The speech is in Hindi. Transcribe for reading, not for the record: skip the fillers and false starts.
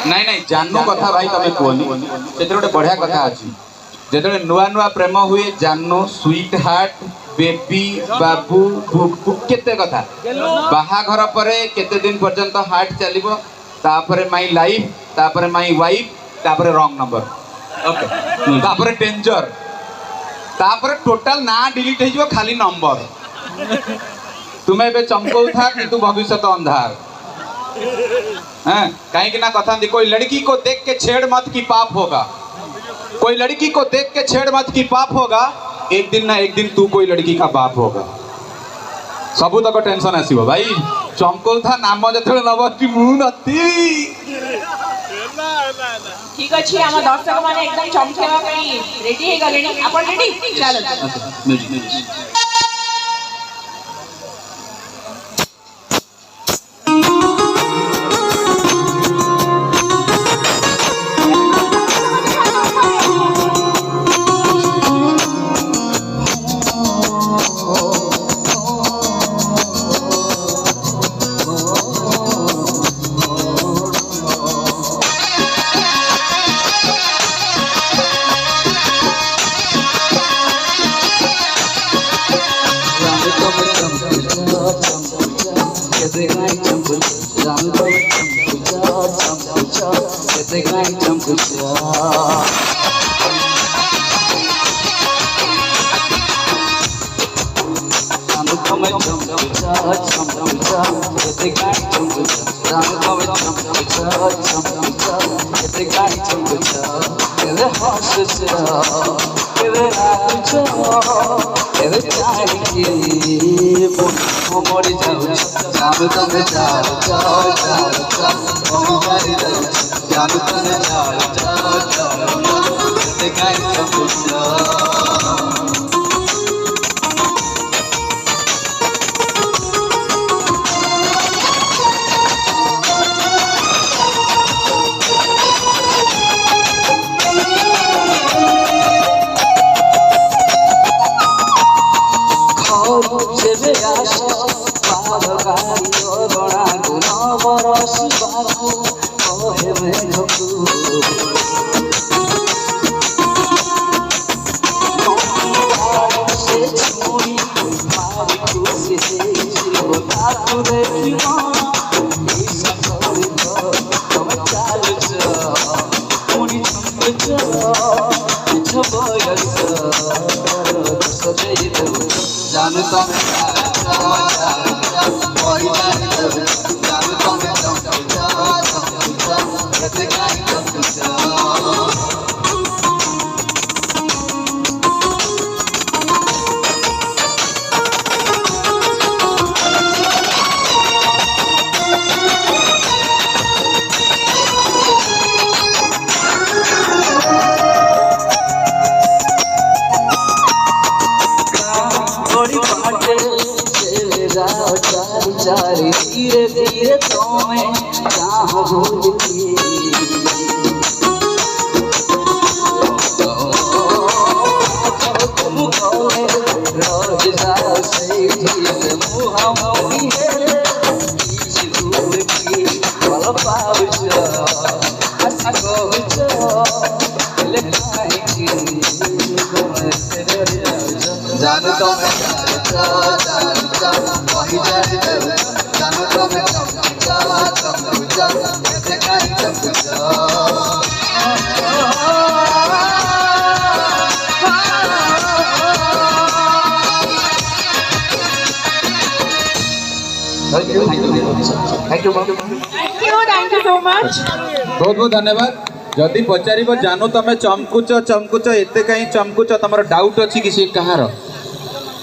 नाई नाई जानू कथा भाई तमे कोनी सेते गोटे बढ़िया कथा अछि जेतले नुआ नुआ प्रेम हुए जानू स्वीट हार्ट बेबी बाबू बुकु केते कथा बाहाघर परे केते दिन पर्यंत हार्ट चलिबो तापरे माय लाइफ तापरे माय वाइफ तापरे रॉन्ग नंबर ओके तापरे डेंजर तापरे टोटल ना डिलीट हो खाली नंबर तुम्हें बे चमकौ था कि तू भविष्य तो अंधार हैं कहीं कि ना कथा दी कोई लड़की को देख के छेड़ मत की पाप होगा कोई लड़की को देख के छेड़ मत की पाप होगा एक दिन ना एक दिन तू कोई लड़की का बाप होगा सबू तक टेंशन आसीबो भाई चमकौ था नाम जतले नब कि मु नती ठीक अछि हम दर्शक माने एकदम चमकेवा पई रेडी हे गलेनी आपण रेडी चलो धीरे धीरे तुम्हें जहाँ भूलती तुम बोले रोज से धीरे मुहावरी है किसी दूर की पल पावचा हंसी को लिखाई की जान तो मैं जानता वही जान तो मैं कैसे कहीं थैंक यू सो मच बहुत बहुत धन्यवाद जदि पचार जानू तुम चमकुच चमकुच एत कहीं चमकुच तुम डाउट अच्छी कि कहार